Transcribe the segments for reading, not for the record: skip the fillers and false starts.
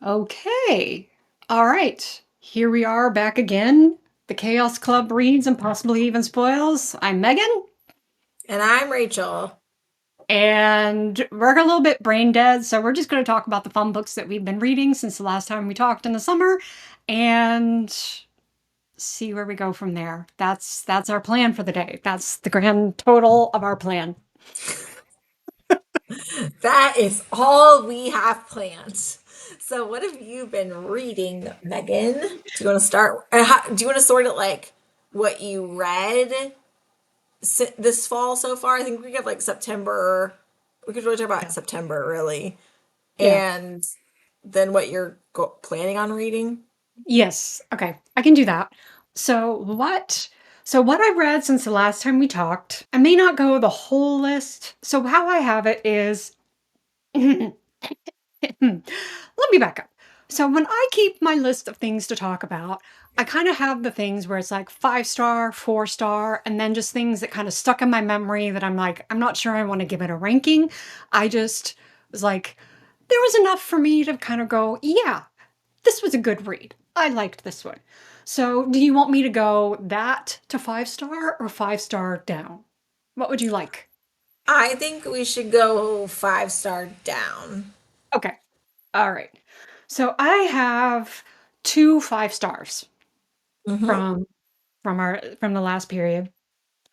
Okay. All right. Here we are back again. The Chaos Club reads and possibly even spoils. I'm Megan, And I'm Rachel. and we're a little bit brain dead, so we're just going to talk about the fun books that we've been reading since the last time we talked in the summer and see where we go from there. That's our plan for the day. That's the grand total of our plan. That is all we have planned. So, what have you been reading, Megan? Do you want to start? Do you want to sort it like what you read this fall so far? I think we have like September. We could really talk about Yeah. September, really. Yeah. And then what you're planning on reading. Yes. Okay. I can do that. So what what I've read since the last time we talked, I may not go the whole list. So how I have it is let me back up. So when I keep my list of things to talk about, I kind of have the things where it's like 5-star, 4-star, and then just things that kind of stuck in my memory that I'm like, I'm not sure I want to give it a ranking. I just was like, there was enough for me to kind of go, yeah, this was a good read. I liked this one. So, do you want me to go that to 5-star or 5-star down? What would you like? I think we should go 5-star down. Okay. All right. So, I have two 5 stars Mm-hmm. from from the last period.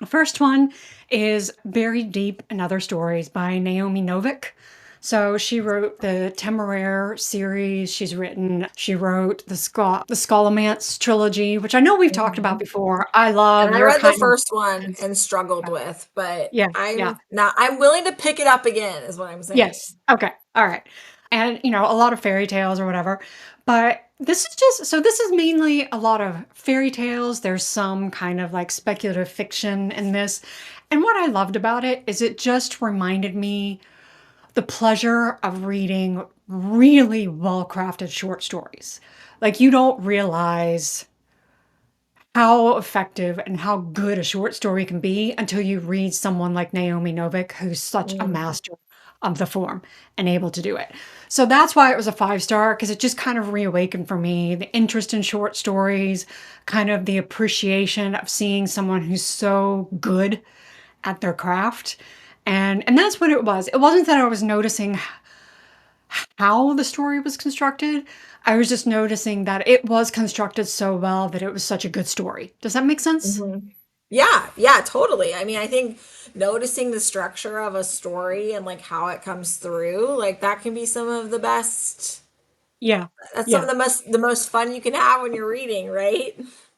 The first one is Buried Deep in Other Stories by Naomi Novik. So she wrote the Temeraire series. She wrote the Scalomance trilogy, which I know we've talked about before. I And love I your read the kind first one of and struggled with, but yeah, yeah. I'm willing to pick it up again, is what I'm saying. Yes. Okay. All right. And, a lot of fairy tales or whatever. But this is mainly a lot of fairy tales. There's some kind of like speculative fiction in this. And what I loved about it is it just reminded me the pleasure of reading really well crafted short stories. Like, you don't realize how effective and how good a short story can be until you read someone like Naomi Novik, who's such a Mm. master of the form and able to do it. So that's why it was a 5-star, because it just kind of reawakened for me the interest in short stories, kind of the appreciation of seeing someone who's so good at their craft. And that's what it was. It wasn't that I was noticing how the story was constructed. I was just noticing that it was constructed so well that it was such a good story. Does that make sense? Mhm. Yeah, yeah, totally. I mean, I think noticing the structure of a story and like how it comes through, like that can be some of the best. Yeah. That's some Yeah. of the most fun you can have when you're reading, right?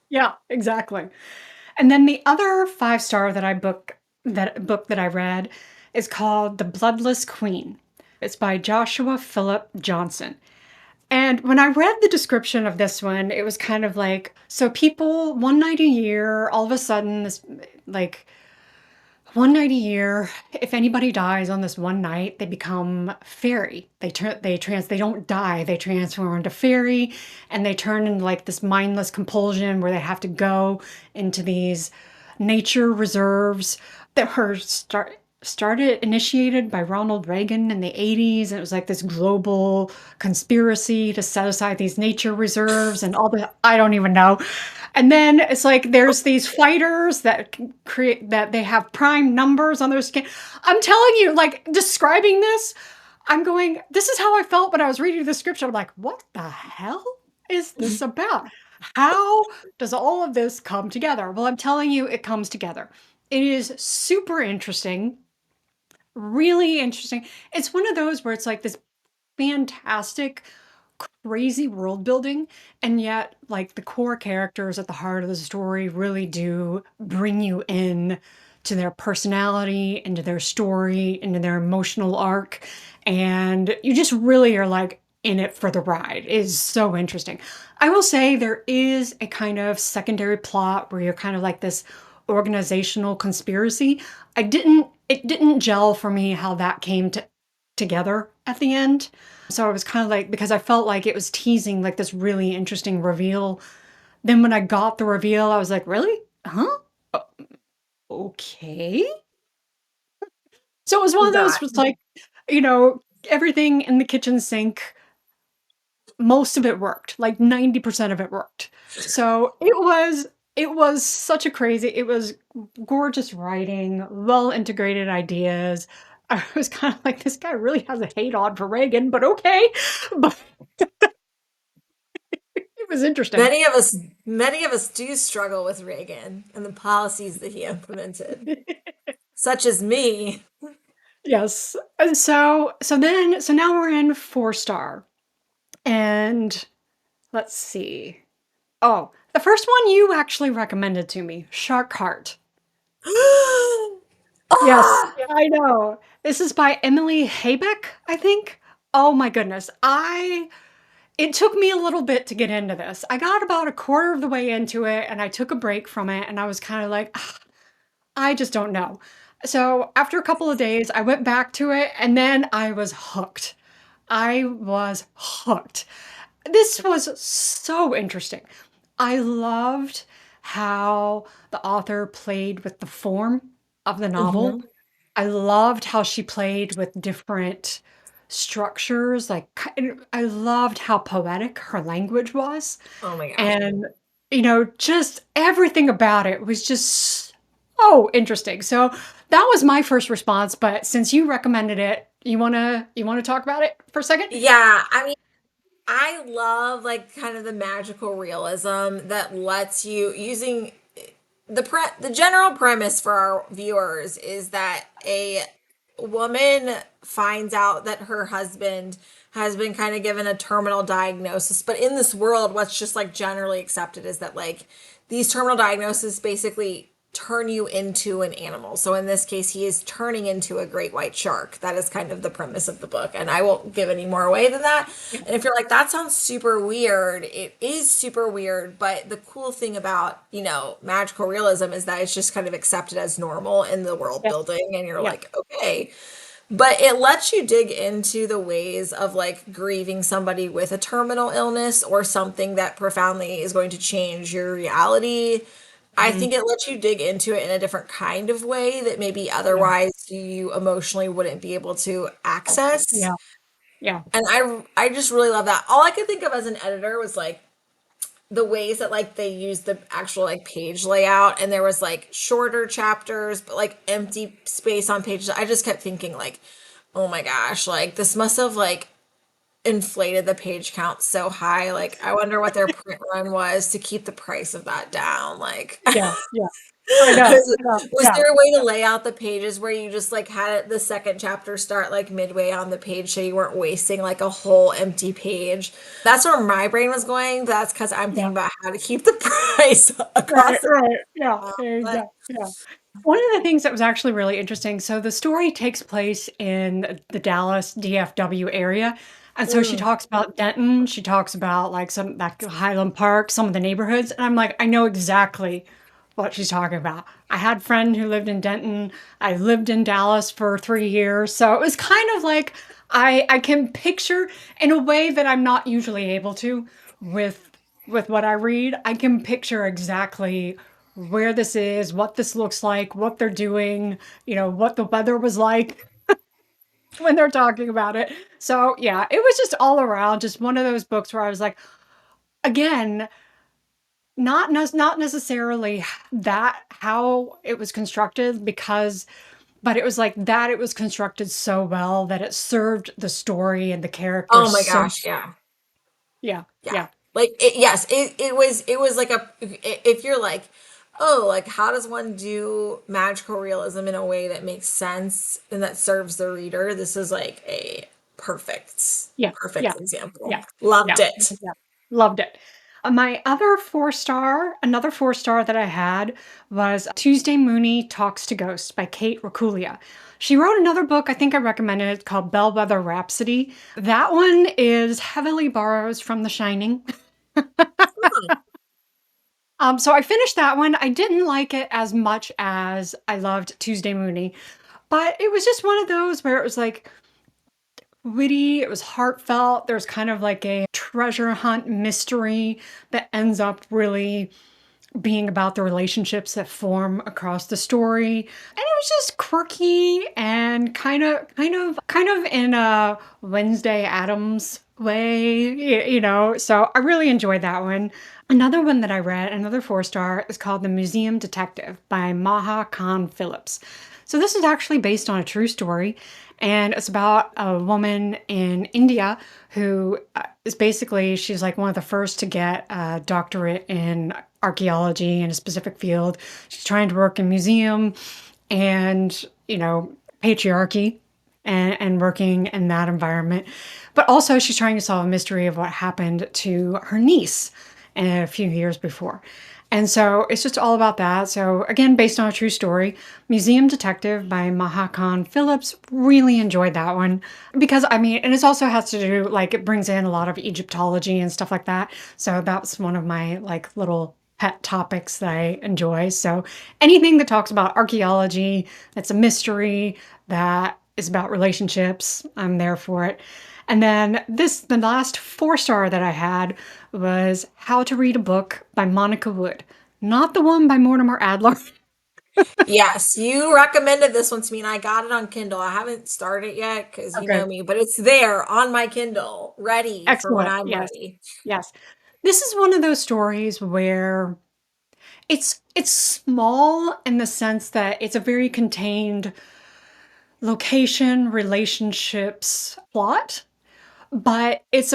Yeah, exactly. And then the other 5-star that book that I read is called The Bloodless Queen. It's by Joshua Philip Johnson. And when I read the description of this one, it was kind of like, so people one night a year, all of a sudden, this like one night a year, if anybody dies on this one night, they become fairy. They don't die, they transform into fairy, and they turn into like this mindless compulsion where they have to go into these nature reserves that were started initiated by Ronald Reagan in the 80s, and it was like this global conspiracy to set aside these nature reserves and all the I don't even know. And then it's like there's these fighters that create that they have prime numbers on their skin. I'm telling you, like describing this, I'm going, this is how I felt when I was reading the description. I'm like, what the hell is this about? How does all of this come together? Well, I'm telling you, it comes together. It is super interesting, really interesting. It's one of those where it's like this fantastic crazy world building, and yet like the core characters at the heart of the story really do bring you in to their personality, into their story, into their emotional arc, and you just really are like in it for the ride. It is so interesting. I will say there is a kind of secondary plot where you're kind of like this organizational conspiracy. It didn't gel for me how that came together at the end. So I was kind of like, because I felt like it was teasing like this really interesting reveal. Then when I got the reveal, I was like, really? Huh? Okay. So it was one of those, Got was like, you know, everything in the kitchen sink most of it worked. Like 90% of it worked. So it was such a crazy, it was gorgeous writing, well integrated ideas. I was kind of like, this guy really has a hate on for Reagan, but okay. But it was interesting. Many of us, many of us do struggle with Reagan and the policies that he implemented, such as me. Yes. And so now we're in 4 star. And let's see. Oh, the first one you actually recommended to me, Shark Heart. Yes, Ah! I know. This is by Emily Haybeck, I think. Oh my goodness. It took me a little bit to get into this. I got about a quarter of the way into it and I took a break from it and I was kind of like, "Ah, I just don't know." So after a couple of days, I went back to it and then I was hooked. I was hooked. This was so interesting. I loved how the author played with the form of the novel. Mhm. I loved how she played with different structures. I loved how poetic her language was. Oh my gosh. And, just everything about it was just so interesting. So that was my first response. But since you recommended it, you wanna talk about it for a second? Yeah, I mean, I love like kind of the magical realism that lets you using the general premise for our viewers is that a woman finds out that her husband has been kind of given a terminal diagnosis, but in this world what's just like generally accepted is that like these terminal diagnoses basically turn you into an animal. So in this case, he is turning into a great white shark. That is kind of the premise of the book. And I won't give any more away than that. Yeah. And if you're like, that sounds super weird, it is super weird. But the cool thing about, magical realism is that it's just kind of accepted as normal in the world Yeah. building. And you're Yeah. like, okay. But it lets you dig into the ways of like grieving somebody with a terminal illness or something that profoundly is going to change your reality. I Mhm. think it lets you dig into it in a different kind of way that maybe Yeah. otherwise you emotionally wouldn't be able to access. Yeah. Yeah. And I just really love that. All I could think of as an editor was like the ways that like they used the actual like page layout and there was like shorter chapters but like empty space on pages. I just kept thinking like, oh my gosh, like this must have like inflated the page count so high. Like I wonder what their print run was to keep the price of that down. Like Yeah. Yeah. I know. I know. was Yeah. there a way to lay out the pages where you just like had it, the second chapter start like midway on the page so you weren't wasting like a whole empty page? That's where my brain was going. That's because I'm Yeah. thinking about how to keep the price Right, across the right. Yeah. but Exactly. Yeah. One of the things that was actually really interesting, so the story takes place in the Dallas DFW area. And so she mm, talks about Denton, she talks about like some like Highland Park, some of the neighborhoods, and I'm like, I know exactly what she's talking about. I had a friend who lived in Denton. I lived in Dallas for 3 years. So it was kind of like I can picture in a way that I'm not usually able to with what I read. I can picture exactly where this is, what this looks like, what they're doing, what the weather was like when they're talking about it. So, yeah, it was just all around just one of those books where I was like, again, not necessarily that how it was constructed but it was like that it was constructed so well that it served the story and the characters oh my so gosh, yeah. yeah, Yeah. yeah, Like yes, it was like a if you're like, oh, like how does one do magical realism in a way that makes sense and that serves the reader? This is like a perfect yeah, yeah, perfect example. yeah, Loved yeah, it. yeah. Loved it. Another 4 star that I had was Tuesday Mooney Talks to Ghosts by Kate Rakulia. She wrote another book I think I recommended it called Bellwether Rhapsody. That one is heavily borrows from The Shining. So I finished that one. I didn't like it as much as I loved Tuesday Mooney, but it was just one of those where it was like witty, it was heartfelt. There's kind of like a treasure hunt mystery that ends up really being about the relationships that form across the story. And it was just quirky and kind of in a Wednesday Addams way, So I really enjoyed that one. Another one that I read, another 4-star, is called The Museum Detective by Maha Khan Phillips. So this is actually based on a true story, and it's about a woman in India who is basically, she's like one of the first to get a doctorate in archaeology in a specific field. She's trying to work in museum and, patriarchy and working in that environment. But also she's trying to solve a mystery of what happened to her niece a few years before. And so it's just all about that. So again, based on a true story, Museum Detective by Maha Khan Phillips. Really enjoyed that one because and it also has to do, like, it brings in a lot of Egyptology and stuff like that. So that's one of my like little pet topics that I enjoy. So anything that talks about archaeology, that's a mystery, that is about relationships, I'm there for it. And then the last 4-star that I had was How to Read a Book by Monica Wood. Not the one by Mortimer Adler. Yes, you recommended this one to me, and I got it on Kindle. I haven't started yet because you know Okay. me, but it's there on my Kindle, ready for when Excellent. I'm Yes. ready. Yes. This is one of those stories where it's small in the sense that it's a very contained location, relationships, plot. But it's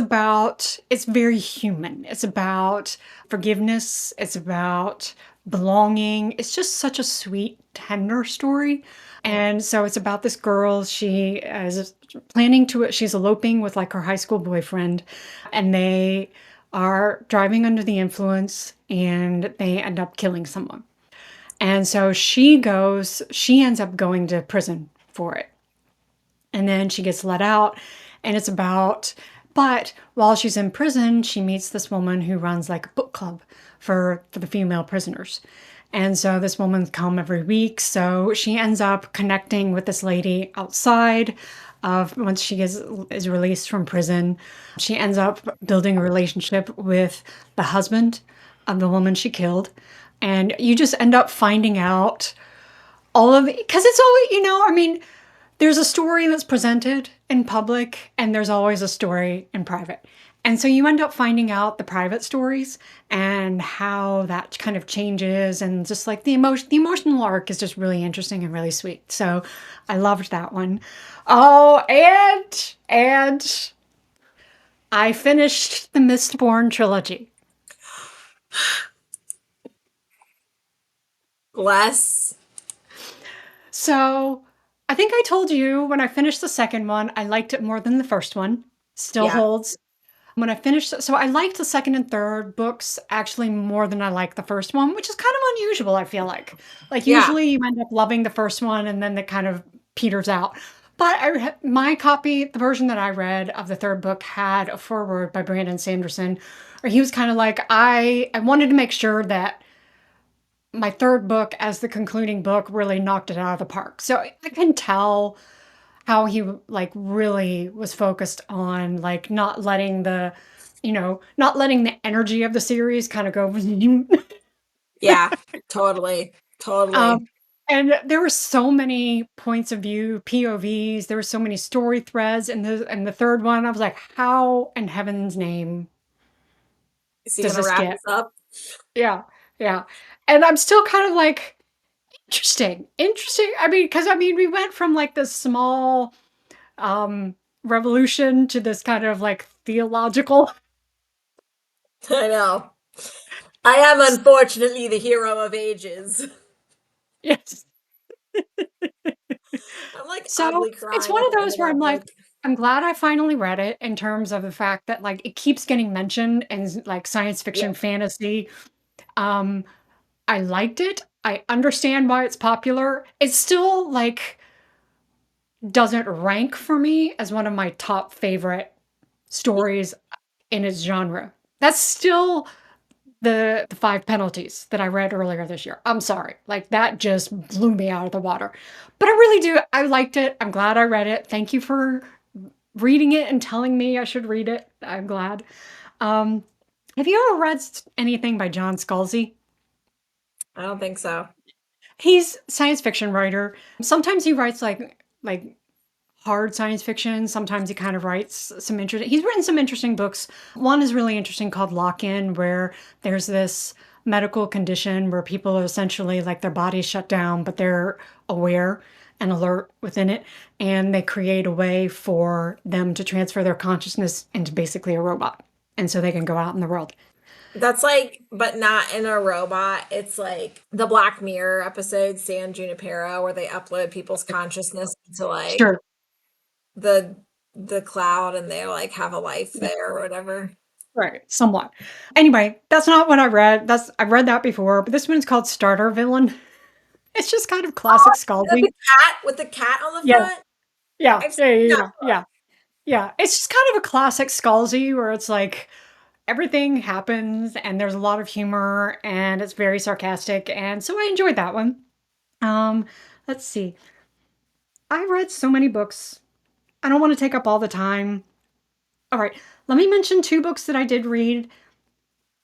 very human. It's about forgiveness. It's about belonging. It's just such a sweet, tender story. And so it's about this girl. She is she's eloping with like her high school boyfriend, and they are driving under the influence and they end up killing someone. And so she ends up going to prison for it. And then she gets let out, and but while she's in prison, she meets this woman who runs like a book club for the female prisoners. And so this woman's come every week. So she ends up connecting with this lady outside of once is released from prison. She ends up building a relationship with the husband of the woman she killed. And you just end up finding out all of it because it's always, there's a story that's presented in public and there's always a story in private. And so you end up finding out the private stories and how that kind of changes, and just like the emotional arc is just really interesting and really sweet. So I loved that one. Oh, and I finished the Mistborn trilogy. Bless. So I think I told you when I finished the second one, I liked it more than the first one. Still Yeah. holds. When I finished, so I liked the second and third books actually more than I liked the first one, which is kind of unusual, I feel like. Like, Yeah. usually you end up loving the first one and then it kind of peters out. But my copy, the version that I read of the third book, had a foreword by Brandon Sanderson, where he was kind of like, I wanted to make sure that my third book, as the concluding book, really knocked it out of the park. So I can tell how he like really was focused on like not letting the energy of the series kind of go. Yeah. Totally. Totally. um, and there were so many points of view, POVs. There were so many story threads, and the third one, I was like, how in heaven's name Is he does gonna this wrap get? this up? Yeah, yeah. And I'm still kind of like interesting. We went from like this small um revolution to this kind of like theological. I know. I am unfortunately the hero of ages. Yes. I'm like So ugly it's crying one at of the end those of where I'm that like, book. I'm glad I finally read it, in terms of the fact that like it keeps getting mentioned in like science Yeah. fiction, fantasy. Um, I liked it. I understand why it's popular. It's still like doesn't rank for me as one of my top favorite stories in its genre. That's still the five penalties that I read earlier this year. I'm sorry. Like, that just blew me out of the water. But I really do. I liked it. I'm glad I read it. Thank you for reading it and telling me I should read it. I'm glad. Um, have you ever read anything by John Scalzi? I don't think so. He's a science fiction writer. Sometimes he writes like hard science fiction. Sometimes he kind of writes some interesting. He's written some interesting books. One is really interesting called Lock In, where there's this medical condition where people are essentially like their bodies shut down, but they're aware and alert within it, and they create a way for them to transfer their consciousness into basically a robot, and so they can go out in the world. That's like, but not in a robot. It's like the Black Mirror episode, San Junipero, where they upload people's consciousness to like Sure. the the cloud and they like have a life Yeah. there or whatever. Right. Somewhat. Anyway, that's not what I read. I've read that before, but this one's called Starter Villain. It's just kind of classic Scalzi. With the cat on the Yeah. front. Yeah. I've seen Yeah. Yeah. that. Yeah. Yeah. Yeah. It's just kind of a classic Scalzi where it's like everything happens and there's a lot of humor and it's very sarcastic. And so I enjoyed that one. Um, let's see. I read so many books. I don't want to take up all the time. All right. Let me mention two books that I did read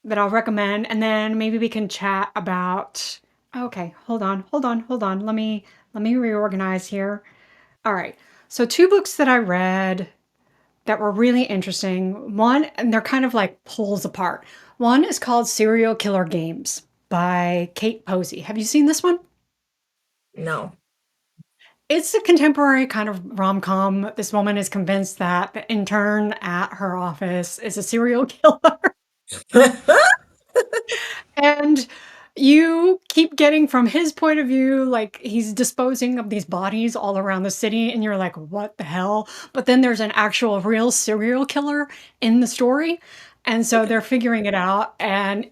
that I'll recommend, and then maybe we can chat about. Okay, hold on. Let me reorganize here. All right. So two books that I read that were really interesting. One, and they're kind of like pulls apart. One is called Serial Killer Games by Kate Posey. Have you seen this one? No. It's a contemporary kind of rom-com. This woman is convinced that the intern at her office is a serial killer. And you keep getting from his point of view, like he's disposing of these bodies all around the city, and you're like, what the hell? But then there's an actual real serial killer in the story. And so they're figuring it out. And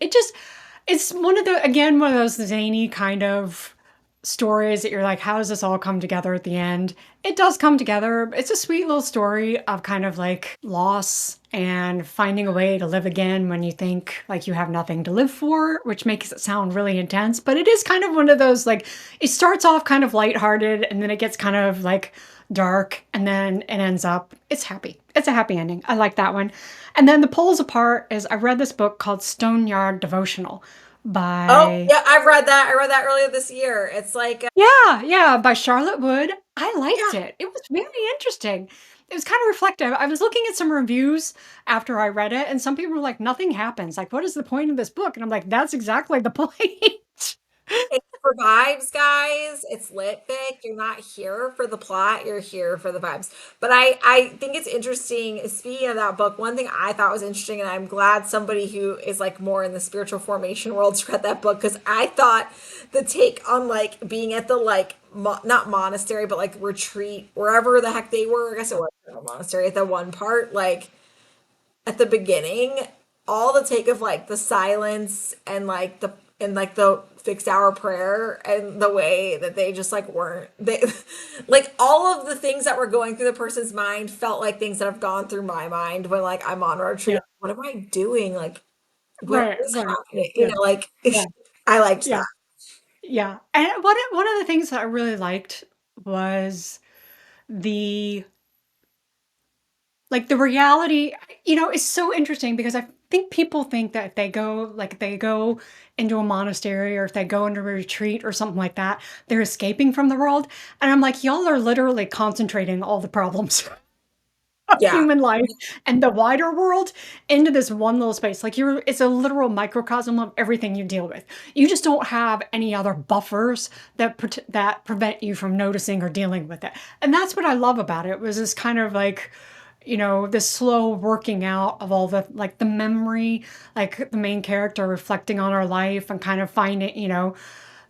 it's one of the, again, one of those zany kind of stories that you're like, how does this all come together at the end? It does come together. It's a sweet little story of kind of like loss and finding a way to live again when you think like you have nothing to live for, which makes it sound really intense. But it is kind of one of those like, it starts off kind of lighthearted and then it gets kind of like dark and then it ends up, it's happy. It's a happy ending. I like that one. And then the pulls apart is I read this book called Stoneyard Devotional Oh, by yeah, I've read that. I read that earlier this year. It's like, yeah, yeah, by Charlotte Wood. I liked yeah, it. It was very interesting. It was kind of reflective. I was looking at some reviews after I read it, and some people were like, nothing happens. Like, what is the point of this book? And I'm like, that's exactly the point. it's for vibes, guys. It's lit fic. You're not here for the plot. You're here for the vibes. But I think it's interesting. Speaking of that book, one thing I thought was interesting, and I'm glad somebody who is like more in the spiritual formation world read that book because I thought the take on like being at the like not monastery but like retreat wherever the heck they were. I guess it was a monastery at the one part like at the beginning, all the take of like the silence and like the fixed hour prayer and the way that they just like weren't they like all of the things that were going through the person's mind felt like things that have gone through my mind when like I'm on a retreat. Yeah, What am I doing? Like what right, is right. happening? You Yeah, know, like yeah, I liked yeah, that. yeah. And one of the things that I really liked was the like the reality, is so interesting because I think people think that if they go into a monastery or if they go into a retreat or something like that, they're escaping from the world. And I'm like, y'all are literally concentrating all the problems of Yeah. human life and the wider world into this one little space. Like it's a literal microcosm of everything you deal with. You just don't have any other buffers that prevent you from noticing or dealing with it. And that's what I love about it. Was this kind of like this slow working out of all the like the memory, like the main character reflecting on her life and kind of finding,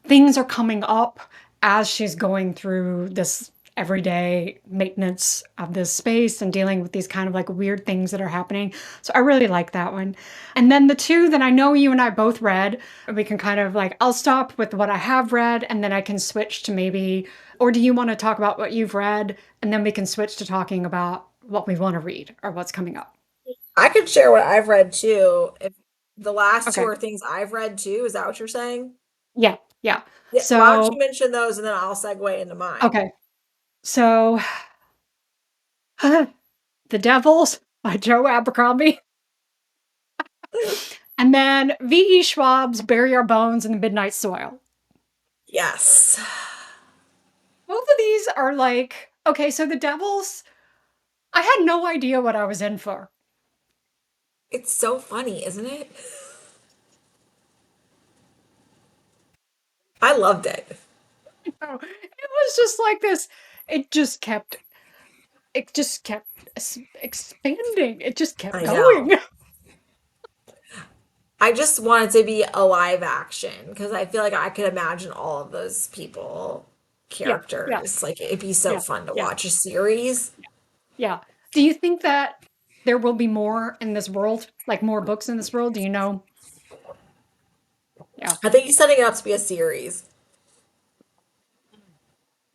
things are coming up as she's going through this everyday maintenance of this space and dealing with these kind of like weird things that are happening. So I really like that one. And then the two that I know you and I both read, we can kind of like, I'll stop with what I have read and then I can switch to maybe, or do you want to talk about what you've read and then we can switch to talking about what we want to read or what's coming up? I could share what I've read too. If the last two Okay. are things I've read too, is that what you're saying? Yeah. Yeah. Yeah, why don't So, you mention those and then I'll segue into mine. okay. So, The Devils by Joe Abercrombie. And then V.E. Schwab's Bury Our Bones in the Midnight Soil. Yes. Both of these are like, okay, so the Devils, I had no idea what I was in for. It's so funny, isn't it? I loved it. Oh, it was just like this. It just kept, it just kept expanding. It just kept I know. going. I just wanted to be a live action because I feel like I could imagine all of those people, Yeah, yeah, characters. Like it'd be so yeah, fun to yeah, watch a series. yeah. Do you think that there will be more in this world, like more books in this world? Do you know? Yeah. I think he's setting it up to be a series.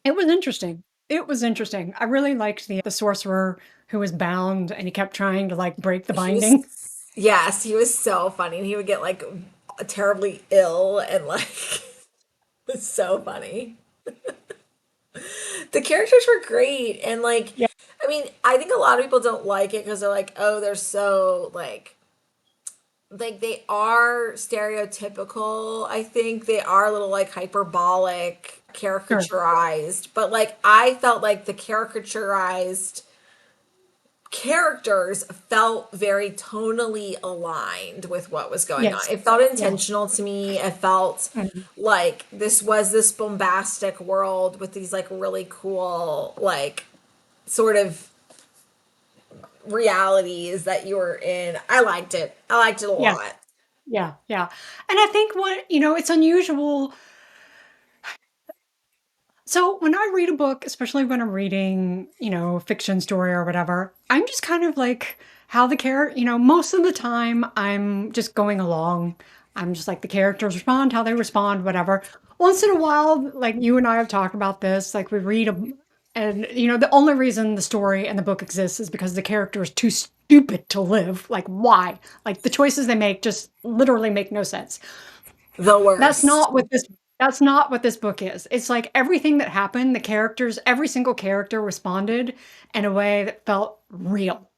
It was interesting. It was interesting. I really liked the sorcerer who was bound and he kept trying to like break the He binding. was, yes, he was so funny. He would get like terribly ill and like it's so funny. The characters were great and like Yeah, I mean, I think a lot of people don't like it because they're like, oh, they're so like they are stereotypical. I think they are a little like hyperbolic, sure. caricaturized, but like I felt like the caricaturized characters felt very tonally aligned with what was going on. Yes. It felt Yeah. intentional to me. It felt Mhm. like this was this bombastic world with these like really cool like sort of realities that you were in. I liked it. I liked it a Yeah. lot. Yeah. Yeah. And I think what, it's unusual. So when I read a book, especially when I'm reading, fiction story or whatever, I'm just kind of like how the character, most of the time I'm just going along. I'm just like the characters respond, how they respond, whatever. Once in a while, like you and I have talked about this, like we read a, and the only reason the story and the book exists is because the character is too stupid to live. Like why? Like the choices they make just literally make no sense. The That's worst. not what this book is. It's like everything that happened, the characters, every single character responded in a way that felt real.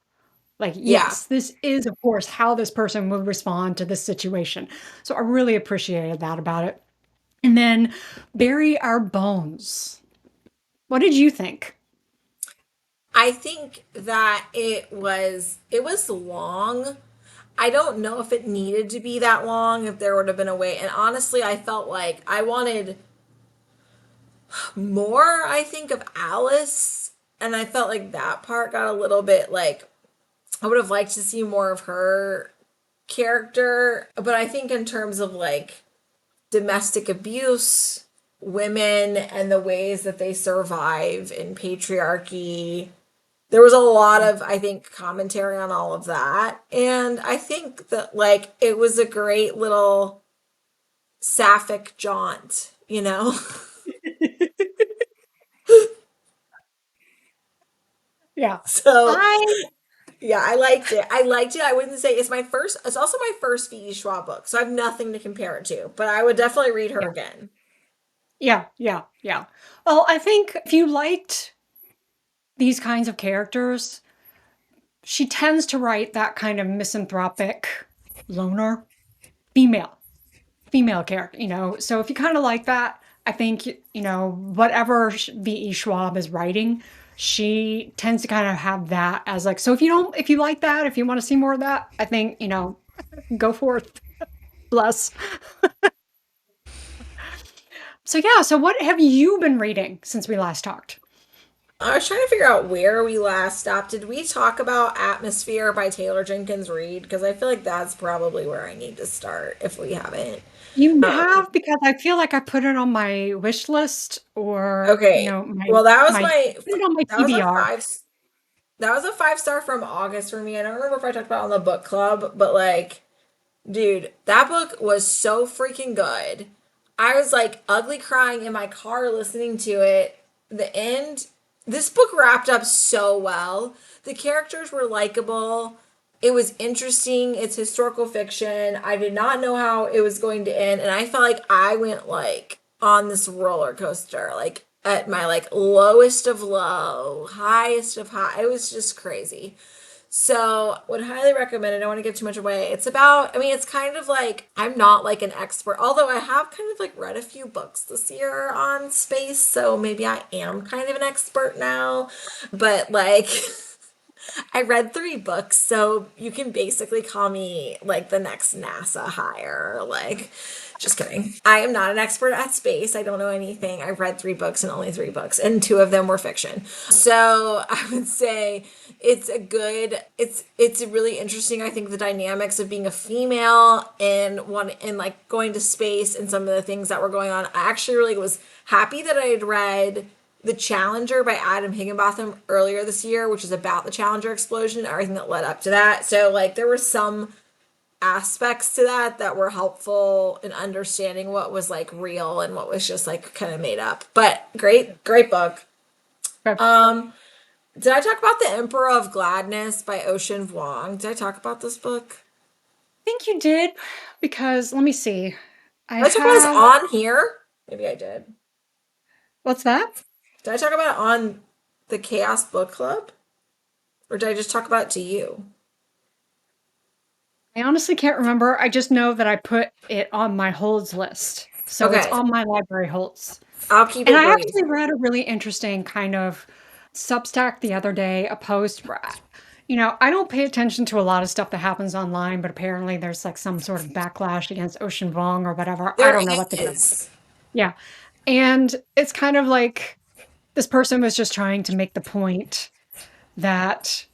Like, Yeah. yes, this is of course how this person would respond to this situation. So I really appreciated that about it. And then Bury Our Bones. What did you think? I think that it was long. I don't know if it needed to be that long, if there would have been a way. And honestly, I felt like I wanted more, I think, of Alice. And I felt like that part got a little bit like I would have liked to see more of her character. But I think in terms of like domestic abuse, women, and the ways that they survive in patriarchy, there was a lot of, I think, commentary on all of that. And I think that like it was a great little sapphic jaunt, you know? Yeah. So I yeah, I liked it. I liked it. I wouldn't say it's also my first V.E. Schwab book, so I have nothing to compare it to, but I would definitely read her yeah. again. Yeah, yeah, yeah. Well, I think if you liked these kinds of characters, she tends to write that kind of misanthropic loner female female character, so if you kind of like that, I think whatever V.E. Schwab is writing, she tends to kind of have that as like, so if you like that, if you want to see more of that, I think go forth. Bless. So yeah, so what have you been reading since we last talked? I was trying to figure out where we last stopped. Did we talk about Atmosphere by Taylor Jenkins Reid? Because I feel like that's probably where I need to start if we haven't. You Um, have, because I feel like I put it on my wish list, or okay. my Well, that was my my put it on my that was a TBR. five that was a 5 star from August for me. I don't remember if I talked about it on the book club, but like dude, that book was so freaking good. I was like ugly crying in my car listening to it. The end, this book wrapped up so well. The characters were likable. It was interesting. It's historical fiction. I did not know how it was going to end, and I felt like I went like on this roller coaster, like at my like lowest of low, highest of high. It was just crazy. So would highly recommend it. I don't want to give too much away. It's about, I mean, it's kind of like, I'm not like an expert, although I have kind of like read a few books this year on space, so maybe I am kind of an expert now. But like I read 3 books, so you can basically call me like the next NASA hire. Like, just kidding. I am not an expert at space. I don't know anything. I've read 3 books and only 3 books, and 2 of them were fiction. So I would say it's really interesting. I think the dynamics of being a female and one and like going to space and some of the things that were going on. I actually really was happy that I had read the Challenger by Adam Higginbotham earlier this year, which is about the Challenger explosion and everything that led up to that. So, like, there were some aspects to that that were helpful in understanding what was like real and what was just like kind of made up. But great book. I Um, did I talk about The Emperor of Gladness by Ocean Vuong? Did I talk about this book? think you did because let me see. I Did I talk about this have, on here? Maybe I did. what's that? Did I talk about it on the Chaos Book Club? Or did I just talk about it to you? I honestly can't remember. I just know that I put it on my holds list. So it's Okay, on my library holds. I'll keep And it I brief. actually read a really interesting kind of Substack the other day, a post where, I don't pay attention to a lot of stuff that happens online, but apparently there's like some sort of backlash against Ocean Vuong or whatever. I There don't know what the deal. is. Yeah. And it's kind of like this person was just trying to make the point that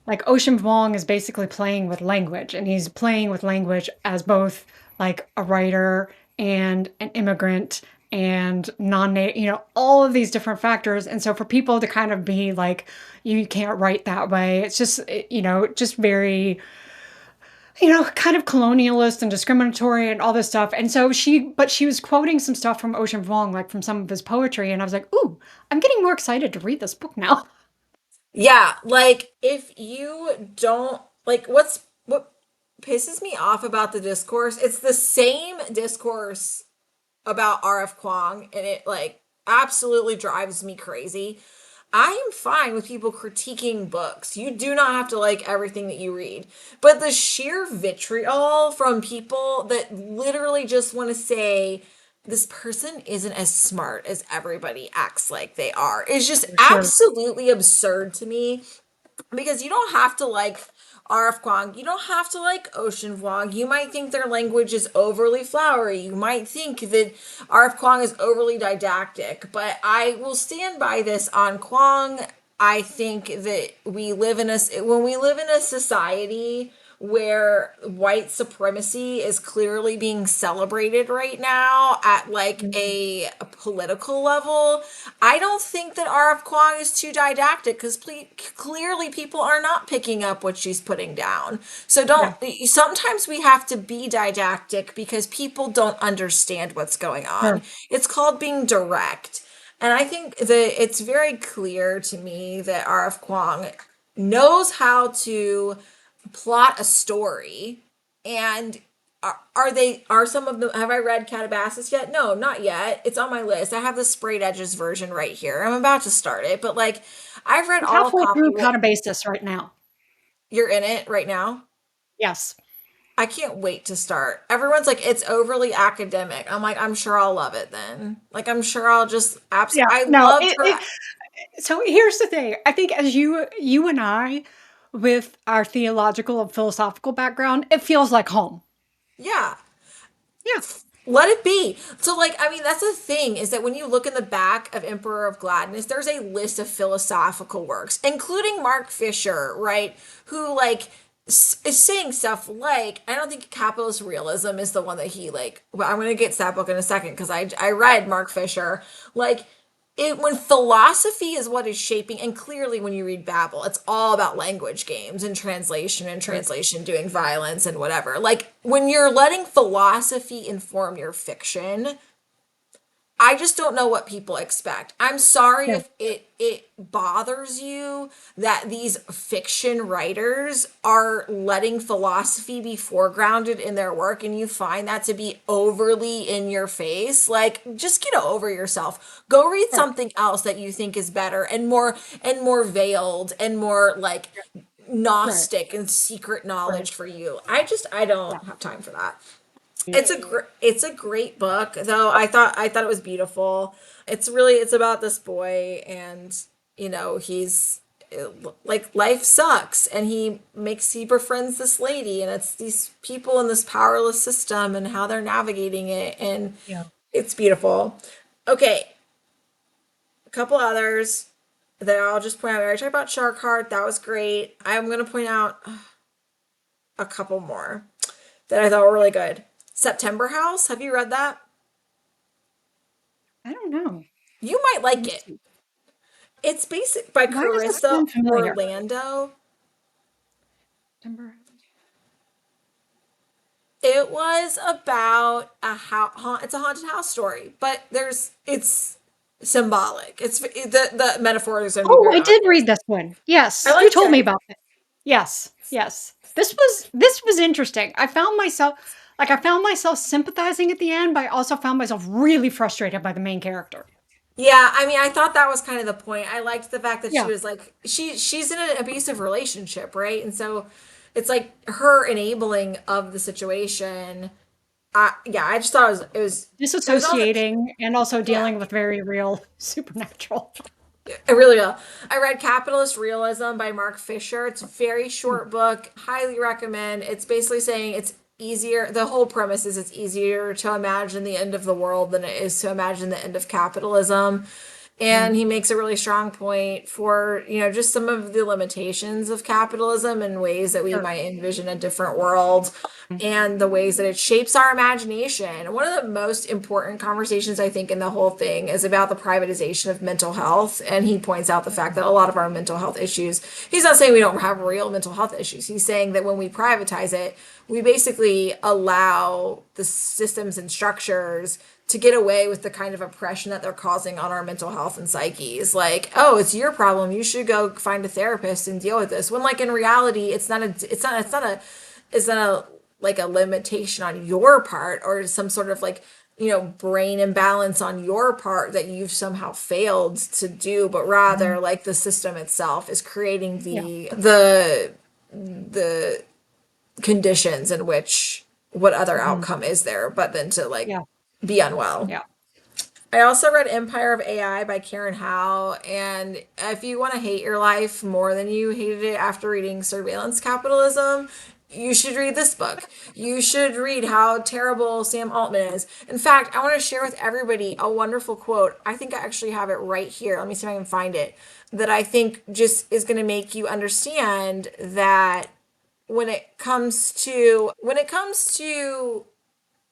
like Ocean Vuong is basically playing with language, and he's playing with language as both like a writer and an immigrant and non-native, all of these different factors. And so for people to kind of be like, you can't write that way, it's just, just very, kind of colonialist and discriminatory and all this stuff. And so but she was quoting some stuff from Ocean Vuong, like from some of his poetry. And I was like, ooh, I'm getting more excited to read this book now. Yeah, like if you don't like what pisses me off about the discourse, it's the same discourse about RF Kuang and it like absolutely drives me crazy. I am fine with people critiquing books. You do not have to like everything that you read. But the sheer vitriol from people that literally just want to say this person isn't as smart as everybody acts like they are is just Sure. absolutely absurd to me because you don't have to like RF Kuang. You don't have to like Ocean Vuong. You might think their language is overly flowery. You might think that RF Kuang is overly didactic, but I will stand by this on Kuang. I think that when we live in a society where white supremacy is clearly being celebrated right now at like a political level. I don't think that RF Kuang is too didactic because clearly people are not picking up what she's putting down. So don't, Yeah. sometimes we have to be didactic because people don't understand what's going on. Sure. It's called being direct. And I think that it's very clear to me that RF Kuang knows how to plot a story and are some of them have I read Calabasas yet? No, not yet. It's on my list. I have the sprayed edges version right here. I'm about to start it, but like I've read I'm all of halfway through copy. How to Basis right now. You're in it right now. Yes. I can't wait to start. Everyone's like it's overly academic. I'm like I'm sure I'll love it then. Like I'm sure I'll just Yeah. I No, loved her. so here's the thing. I think as you and I, with our theological and philosophical background, it feels like home. Yeah. Yeah. Let it be. So, like, I mean, that's the thing is that when you look in the back of Emperor of Gladness, there's a list of philosophical works, including Mark Fisher, right? Who, like, is saying stuff like, I don't think capitalist realism is the one that he, like, well, I'm going to get to that book in a second because I read Mark Fisher. Like, when philosophy is what is shaping, and clearly when you read Babel, it's all about language games and Sure. translation doing violence and whatever. Like when you're letting philosophy inform your fiction, I just don't know what people expect. I'm sorry Yeah. if it bothers you that these fiction writers are letting philosophy be foregrounded in their work and you find that to be overly in your face. Like just get over yourself. Go read Sure. something else that you think is better and more veiled and more like Right. gnostic and secret Right. knowledge for you. I Yeah. don't have time for that. It's a great book though. I thought it was beautiful. It's about this boy, and he's like, life sucks, and he befriends this lady, and it's these people in this powerless system and how they're navigating it, and Yeah. it's beautiful. Okay, a couple others that I'll just point out. I already talked about Shark Heart. That was great. I'm gonna point out a couple more that I thought were really good. September House. Have you read that? I don't know. You might Let like me it. see. It's basic by Why does this Carissa sound familiar? Orlando. September. It was about a house. It's a haunted house story, but it's symbolic. The metaphor is going to be Oh, very I did obvious. read this one. I Yes, you liked told me it. about it. Yes, yes. This was interesting. I found myself sympathizing at the end, but I also found myself really frustrated by the main character. Yeah, I mean, I thought that was kind of the point. I liked the fact that she Yeah, was like, she's in an abusive relationship, right? And so it's like her enabling of the situation. Yeah, I just thought it was also, disassociating and also yeah. dealing with very real supernatural. I really will. I read Capitalist Realism by Mark Fisher. It's a very Hmm, short book. Highly recommend. It's basically saying it's easier. The whole premise is it's easier to imagine the end of the world than it is to imagine the end of capitalism. And hmm, he makes a really strong point for, just some of the limitations of capitalism and ways that we sure. might envision a different world, and the ways that it shapes our imagination. One of the most important conversations, I think, in the whole thing is about the privatization of mental health. And he points out the fact that a lot of our mental health issues, he's not saying we don't have real mental health issues. He's saying that when we privatize it, we basically allow the systems and structures to get away with the kind of oppression that they're causing on our mental health and psyches. Like, oh, it's your problem, you should go find a therapist and deal with this, when, like, in reality, it's not a like a limitation on your part, or some sort of, like, brain imbalance on your part that you've somehow failed to do, but rather, Mhm. like, the system itself is creating Yeah, the conditions in which, what other mhm. outcome is there but then to, like, Yeah, be unwell. yeah. I also read Empire of AI by Karen Howe, and if you want to hate your life more than you hated it after reading Surveillance Capitalism, you should read this book. You should read how terrible Sam Altman is. In fact, I want to share with everybody a wonderful quote. I think I actually have it right here. Let me see if I can find it. That I think just is going to make you understand that when it comes to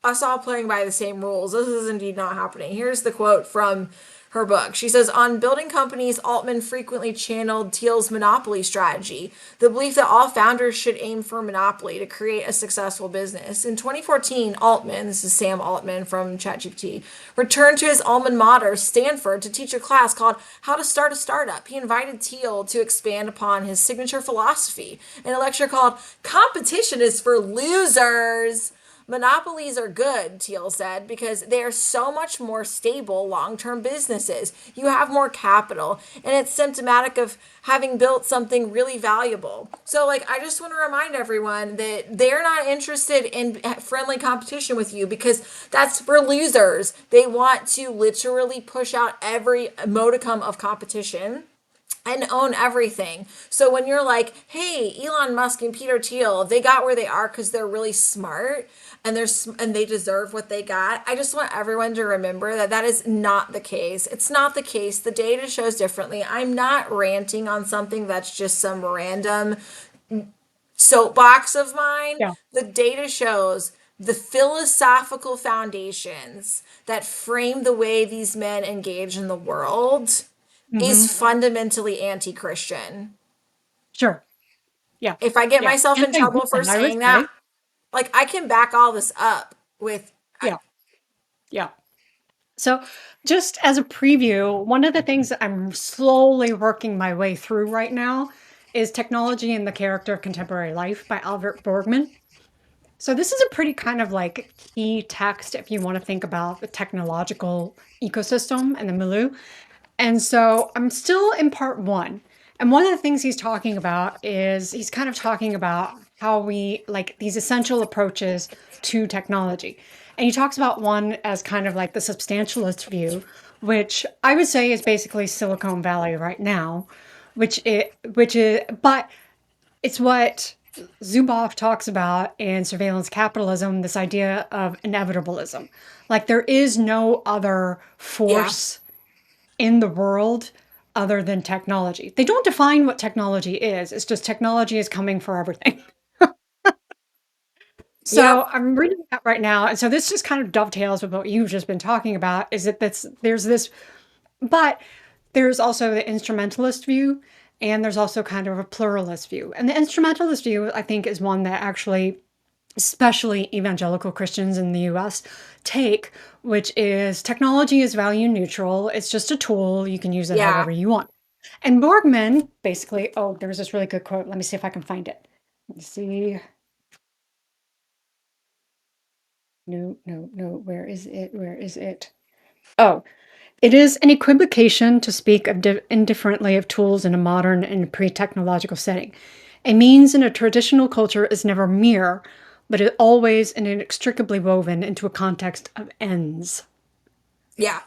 us all playing by the same rules, this is indeed not happening. Here's the quote from her book. She says, on building companies, Altman frequently channeled Thiel's monopoly strategy, the belief that all founders should aim for monopoly to create a successful business. In 2014, Altman, this is Sam Altman from ChatGPT, returned to his alma mater, Stanford, to teach a class called How to Start a Startup. He invited Thiel to expand upon his signature philosophy in a lecture called Competition is for Losers. Monopolies are good, Thiel said, because they are so much more stable long term businesses. You have more capital, and it's symptomatic of having built something really valuable. So, like, I just want to remind everyone that they're not interested in friendly competition with you, because that's for losers. They want to literally push out every modicum of competition and own everything. So when you're like, hey, Elon Musk and Peter Thiel, they got where they are because they're really smart, and they deserve what they got. I just want everyone to remember that that is not the case. It's not the case. The data shows differently. I'm not ranting on something that's just some random soapbox of mine. Yeah. The data shows the philosophical foundations that frame the way these men engage in the world is Mhm. fundamentally anti-Christian. Sure. Yeah. If I get Yeah. myself in trouble for Anti-human, I would saying that, say. like, I can back all this up with Yeah. Yeah. So, just as a preview, one of the things that I'm slowly working my way through right now is Technology and the Character of Contemporary Life by Albert Borgman. So, this is a pretty kind of like key text if you want to think about the technological ecosystem and the milieu. And so, I'm still in part one. And one of the things he's talking about is he's kind of talking about how we like these essential approaches to technology. And he talks about one as kind of like the substantialist view, which I would say is basically Silicon Valley right now, which is but it's what Zuboff talks about in surveillance capitalism, this idea of inevitabilism. Like there is no other Yeah. force in the world other than technology. They don't define what technology is. It's just technology is coming for everything. So Yep. I'm reading that right now. And so this just kind of dovetails with what you've just been talking about is that there's this, but there's also the instrumentalist view and there's also kind of a pluralist view. And the instrumentalist view, I think, is one that actually especially evangelical Christians in the US take, which is technology is value neutral. It's just a tool. You can use it Yeah. however you want. And Borgman basically, oh, there's this really good quote. Let me see if I can find it. Let me see. No, no, no. Where is it? Where is it? Oh, it is an equivocation to speak of indifferently of tools in a modern and pre-technological setting. A means in a traditional culture is never mere, but it always and inextricably woven into a context of ends. Yeah.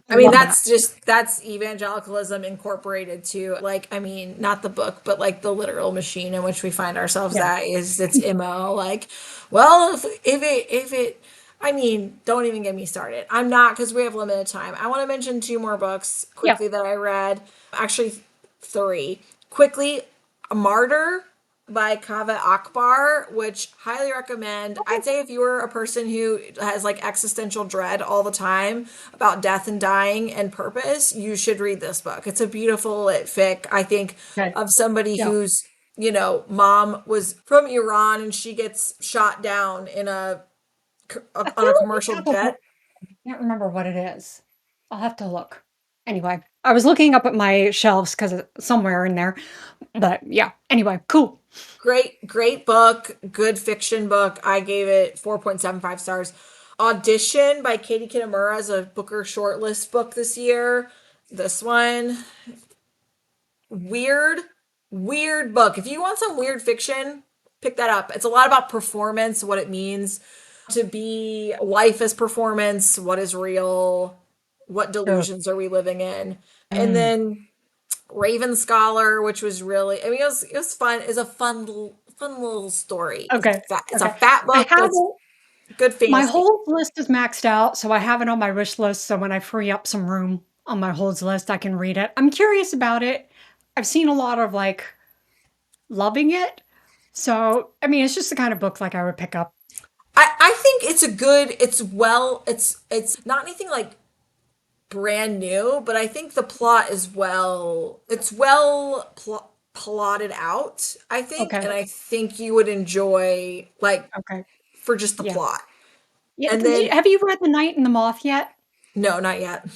I I mean, love that. that's evangelicalism incorporated to like, I mean, not the book, but like the literal machine in which we find ourselves Yeah. at is its MO. Like, well, if it, I mean, don't even get me started. I'm not because we have limited time. I want to mention two more books Yeah. quickly that I read. Actually, three. Quickly, A Martyr by Kaveh Akbar, which highly recommend. Okay. I'd say if you were a person who has like existential dread all the time about death and dying and purpose, you should read this book. It's a beautiful lit fic, I think, Okay. of somebody Yeah. whose, mom was from Iran and she gets shot down in I on feel a like I commercial have a book. jet. I can't remember what it is. I'll have to look. Anyway, I was looking up at my shelves because it's somewhere in there. But yeah. Anyway, cool. Great book, good fiction book. I gave it 4.75 stars. Audition by Katie Kitamura is a Booker shortlist book this year. This one, weird, weird book. If you want some weird fiction, pick that up. It's a lot about performance, what it means to be life as performance, what is real, what Sure. delusions are we living in. And Mm. then Raven Scholar, which was really, I mean, it was fun. It's a fun little story. Okay. It's a Okay. fat I book, but have it's it. good My fantasy. holds list is maxed out, so I have it on my wish list. So when I free up some room on my holds list, I can read it. I'm curious about it. I've seen a lot of like loving it. So, I mean, it's just the kind of book like I would pick up. I think it's a good. It's not anything like brand new, but I think the plot is plotted out. I think, Okay. and I think you would enjoy like Okay. for just the Yeah. plot. Yeah. And then Have you read The Night and the Moth yet? no, not yet.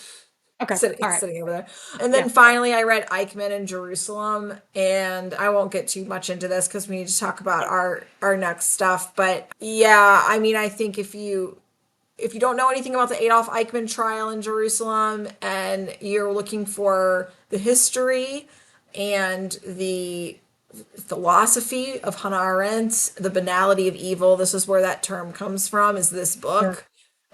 Okay. All It's right. sitting over there. And then Yeah. finally, I read Eichmann in Jerusalem, and I won't get too much into this because we need to talk about our next stuff. But yeah, I mean, I think if you don't know anything about the Adolf Eichmann trial in Jerusalem and you're looking for the history and the philosophy of Hannah Arendt, the banality of evil, this is where that term comes from, is this Sure. book.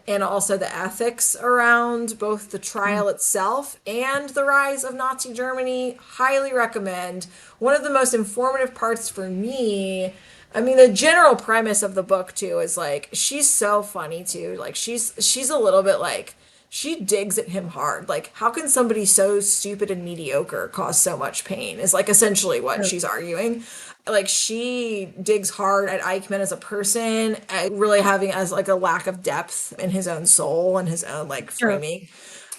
And also the ethics around both the Mm. trial itself and the rise of Nazi Germany. Highly recommend. One of the most informative parts for me, I mean, the general premise of the book too is like she's so funny too. Like she's a little bit like she digs at him hard. Like, how can somebody so stupid and mediocre cause so much pain? Is like essentially what Sure. she's arguing. Like, she digs hard at Eichmann as a person, at really having as like a lack of depth in his own soul and his own like Sure. framing.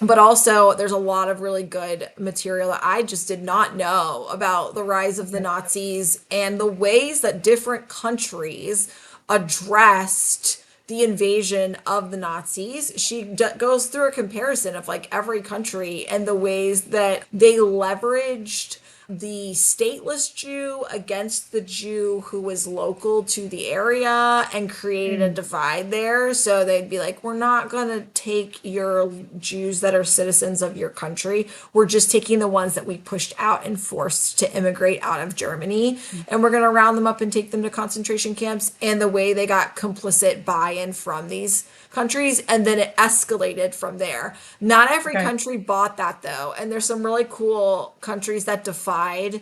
But also, there's a lot of really good material that I just did not know about the rise of the Okay. Nazis and the ways that different countries addressed the invasion of the Nazis. She goes through a comparison of like every country and the ways that they leveraged the stateless Jew against the Jew who was local to the area and created a Mm, divide there. So they'd be like, we're not going to take your Jews that are citizens of your country. We're just taking the ones that we pushed out and forced to immigrate out of Germany. mm. And we're going to round them up and take them to concentration camps. And the way they got complicit buy in from these countries, and then it escalated from there. Not every Okay. country bought that though, and there's some really cool countries that defied.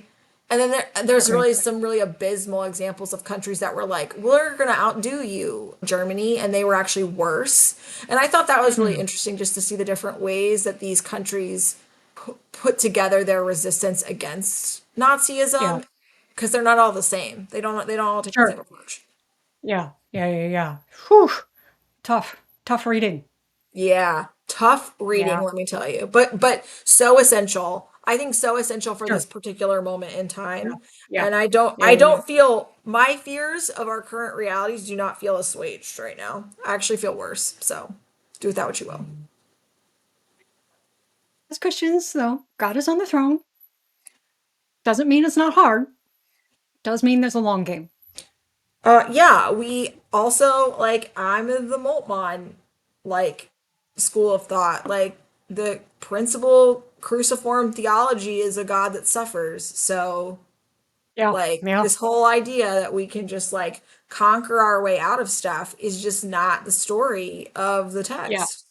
And then there's Okay. really some really abysmal examples of countries that were like, we're going to outdo you, Germany, and they were actually worse. And I thought that was really Mm. interesting just to see the different ways that these countries put together their resistance against Yeah. Nazism, because they're not all the same. They don't all take the Sure. same approach. Yeah. Yeah. Yeah. Yeah. Whew. Tough. Tough reading. Yeah, tough reading, Yeah. let me tell you. But so essential. I think so essential for Sure. this particular moment in Yeah. time. Yeah. And I don't Yeah. I Yeah. Yeah. don't feel my fears of our current realities do not feel assuaged right now. I actually feel worse. So do with that what you will. As Christians, though, God is on the throne. Doesn't mean it's not hard. Does mean there's a long game. Yeah, we also like I'm in the Moltmann like school of thought. Like the principal cruciform theology is a God that suffers. So Yeah. like Yeah. this whole idea that we can just like conquer our way out of stuff is just not the story of the Yeah. text.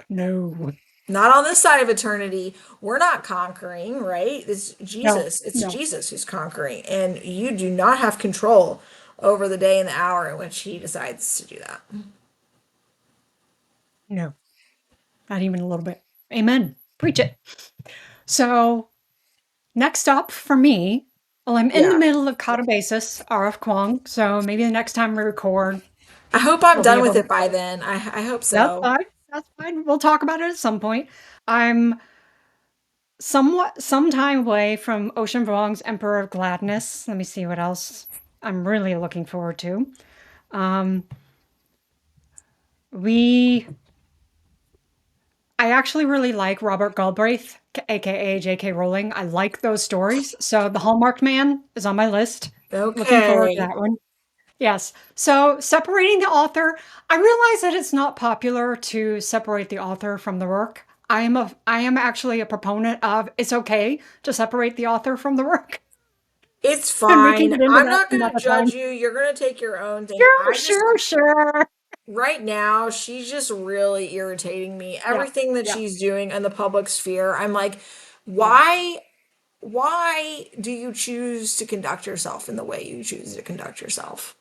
No. Not on this side of eternity. We're not conquering, right? It's No. Jesus. It's No. Jesus who's conquering. And you do not have control over the day and the hour in which he decides to do that. No. Not even a little bit. Amen. Preach it. So next up for me, well, I'm in the Yeah. middle of Catabasis, RF Kuang. So maybe the next time we record, I hope I'm we'll be done able with to. it by then. I hope That's so. fine. That's fine. We'll talk about it at some point. I'm some time away from Ocean Vuong's Emperor of Gladness. Let me see what else I'm really looking forward to. Um, we I actually really like Robert Galbraith, aka J.K. Rowling. I like those stories. So The Hallmarked Man is on my list. Looking forward to Okay. that one. Yes. So separating the author, I realize that it's not popular to separate the author from the work. I am actually a proponent of it's okay to separate the author from the work, It's and we can fine. get into I'm that not going to another time. judge you. You're going to take your own thing. Sure, I just sure, sure. right now she's just really irritating me. Yeah, Everything that yeah, she's doing in the public sphere, I'm like, yeah. why do you choose to conduct yourself in the way you choose to conduct yourself?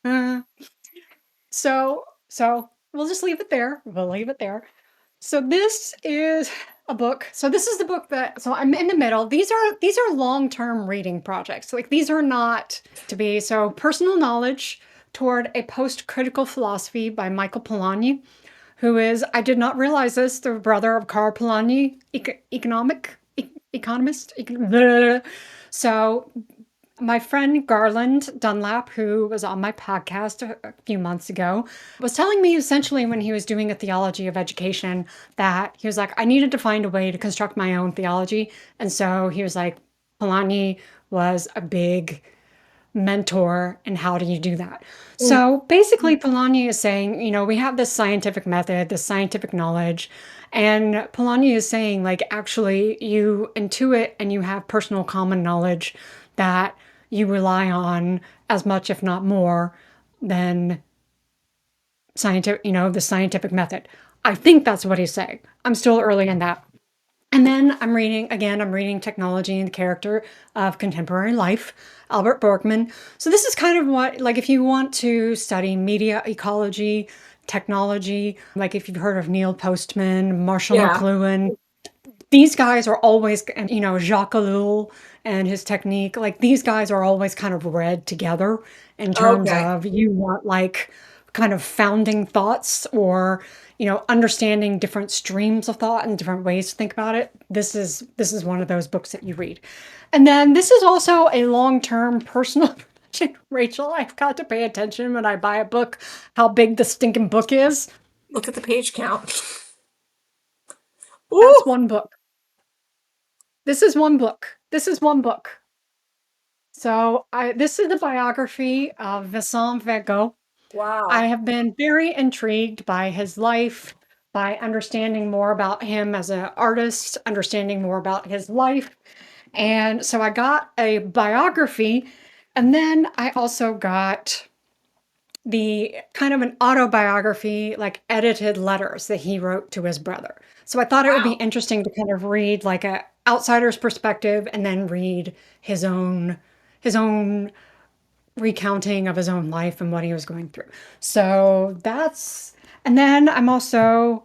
Uh, so we'll just leave it there. We'll leave it there. So this is a book. So this is the book that so I'm in the middle. These are long-term reading projects. Like these are not to be so personal knowledge toward a post-critical philosophy by Michael Polanyi, who is I did not realize this, the brother of Carl Polanyi, economist. So my friend Garland Dunlap, who was on my podcast a few months ago, was telling me essentially when he was doing a theology of education that he was like, I needed to find a way to construct my own theology. And so he was like, Polanyi was a big mentor and how do you do that? Mm. So basically Polanyi is saying, we have this scientific method, this scientific knowledge, and Polanyi is saying like actually you intuit and you have personal common knowledge that you rely on as much if not more than scientific, the scientific method. I think that's what he's saying. I'm still early in that. And then I'm reading Technology and the Character of Contemporary Life, Albert Borgman. So this is kind of what, like, if you want to study media ecology, technology, like if you've heard of Neil Postman, Marshall Yeah. McLuhan, these guys are always, and Jacques Ellul and his technique, like these guys are always kind of read together in terms Okay. of you want like kind of founding thoughts or understanding different streams of thought and different ways to think about it. This is one of those books that you read. And then this is also a long-term personal Rachel, I've got to pay attention when I buy a book how big the stinking book is. Look at the page count. That's Ooh. one book. This is one book. This is one book. So this is the biography of Vincent Van Gogh. I Wow. have been very intrigued by his life, by understanding more about him as an artist, understanding more about his life. And so I got a biography, and then I also got the kind of an autobiography, like edited letters that he wrote to his brother. So I thought it would be Wow. interesting to kind of read like a outsider's perspective and then read his own recounting of his own life and what he was going through. So that's, and then I'm also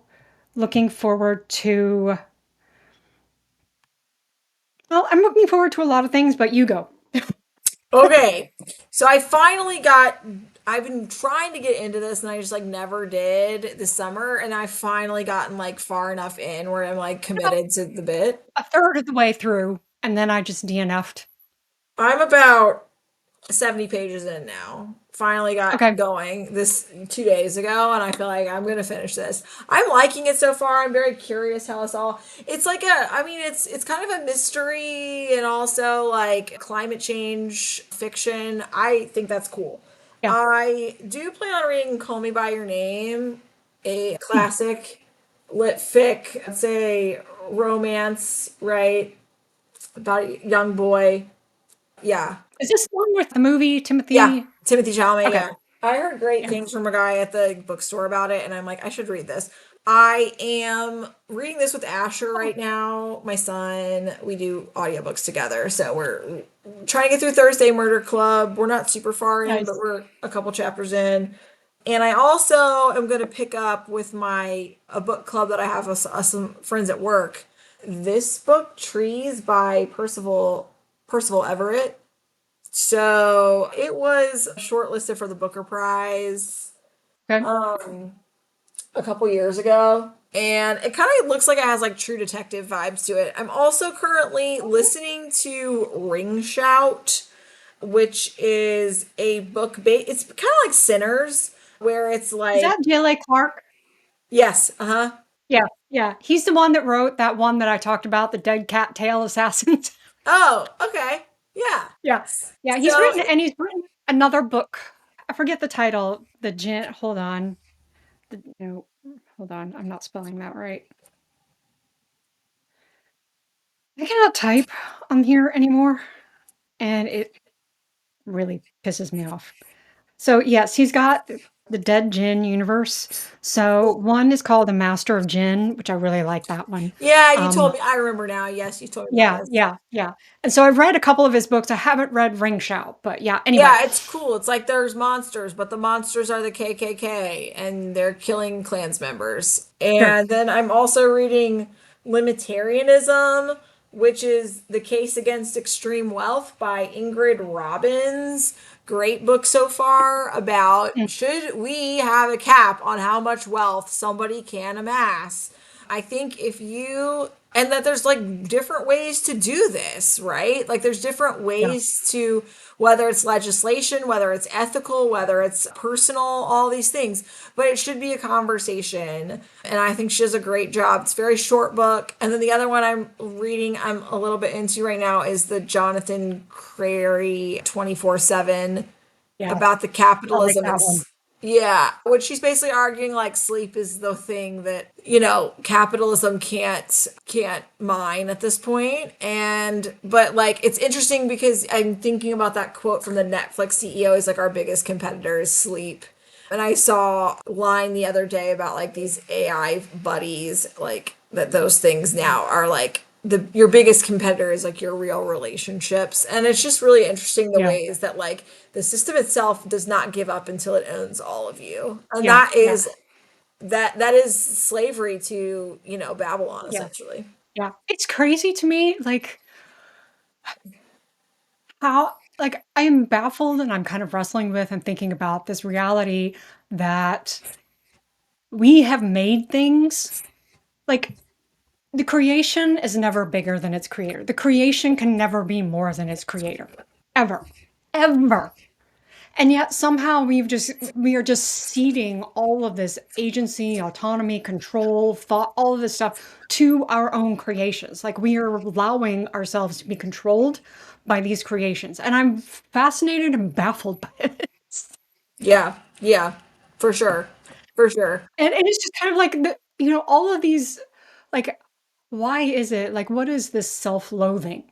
looking forward to, well, I'm looking forward to a lot of things, but you go. Okay. So I finally got I've been trying to get into this and I just like never did this summer and I finally gotten like far enough in where I'm like About committed to the bit. a third of the way through, and then I just DNF'd. I'm about 70 pages in now. Finally got Okay. going this 2 days ago, and I feel like I'm gonna finish this. I'm liking it so far. I'm very curious how it's all. It's like I mean, it's kind of a mystery and also like climate change fiction. I think that's cool. Yeah. I do plan on reading Call Me by Your Name, a Hmm. classic lit fic. It's a romance, right? About a young boy. Yeah, Is this the one with the movie yeah, Timothy? Timothy Chalamet. Okay. Yeah, I heard great Yeah. things from a guy at the bookstore about it, and I'm like, I should read this. I am reading this with Asher Oh, right now, my son. We do audiobooks together, so we're trying to get through Thursday Murder Club. We're not super far in, but nice. we're a couple chapters in. And I also am going to pick up with my a book club that I have with some friends at work. This book, Trees by Percival Everett. So it was shortlisted for the Booker Prize Okay. um, a couple years ago. And it kind of looks like it has like true detective vibes to it. I'm also currently listening to Ring Shout, which is a book it's kind of like Sinners, where it's Is like, that J.L.A. Clark? yes, uh-huh. Yeah. Yeah. He's the one that wrote that one that I talked about, the Dead Cat Tail Assassins. Oh, okay. Yeah. Yeah. Yeah. So He's written another book. I forget the title. Hold on. No, hold on. I'm not spelling that right. I cannot type on here anymore, and it really pisses me off. So, yes, he's got the Dead Jinn universe. So, one is called The Master of Jinn, which I really like that one. yeah, you told Um, me. I remember now. Yes, you told me about yeah, this. yeah, yeah. And so I've read a couple of his books. I haven't read Ring Shout, but yeah, anyway. Yeah, it's cool. It's like there's monsters, but the monsters are the KKK and they're killing Klans members. Sure. And then I'm also reading Limitarianism, which is The Case Against Extreme Wealth by Ingrid Robbins. Great book so far about Mm, should we have a cap on how much wealth somebody can amass? I think if you and that there's like different ways to do this, right? Like there's different yeah, ways to whether it's legislation, whether it's ethical, whether it's personal, all these things. But it should be a conversation. And I think she does a great job. It's a very short book. And then the other one I'm reading, I'm a little bit into right now, is the Jonathan Crary 24/7 yeah. about the I like capitalism and that one. yeah, which she's basically arguing like sleep is the thing that, capitalism can't mine at this point. And but like it's interesting because I'm thinking about that quote from the Netflix CEO is like our biggest competitor is sleep. And I saw a line the other day about like these AI buddies, like that those things now are like your biggest competitor is like your real relationships. And it's just really interesting the Yeah, ways that like the system itself does not give up until it owns all of you. And yeah, yeah, that is slavery to, Babylon yeah, essentially. yeah. It's crazy to me, like, how, like, I am baffled and I'm kind of wrestling with and thinking about this reality that we have made things like the creation is never bigger than its creator. The creation can never be more than its creator. Ever. Ever. And yet somehow we are just ceding all of this agency, autonomy, control, thought, all of this stuff to our own creations. Like we are allowing ourselves to be controlled by these creations. And I'm fascinated and baffled by it. Yeah, yeah, for sure. For sure. And it's just kind of like all of these, like, why is it like, what is this self-loathing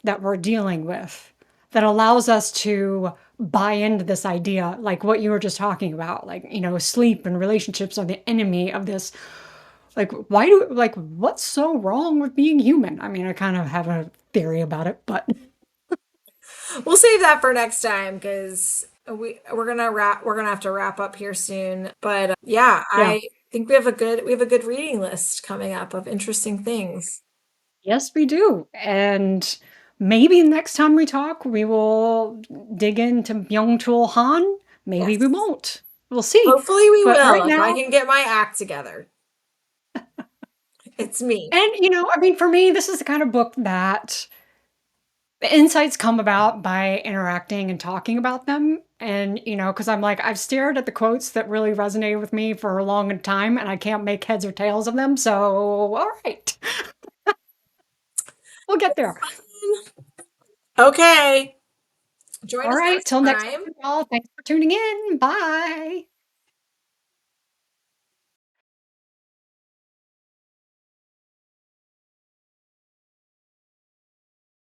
that we're dealing with that allows us to buy into this idea, like what you were just talking about, like, sleep and relationships are the enemy of this. Like, what's so wrong with being human? I mean, I kind of have a theory about it, but We'll save that for next time because we're gonna have to wrap up here soon. But yeah, yeah. I think we have a good reading list coming up of interesting things. Yes, we do. And maybe next time we talk, we will dig into Byung-Chul Han. Maybe we Yes. won't. We'll see. Hopefully we But right will if I now, can get my act together. It's me. and I mean, for me, this is the kind of book that the insights come about by interacting and talking about them. And, because I'm like, I've stared at the quotes that really resonated with me for a long time and I can't make heads or tails of them. So, all right, we'll get there. Okay. Join All us right, next till next time. time, y'all. Thanks for tuning in. Bye.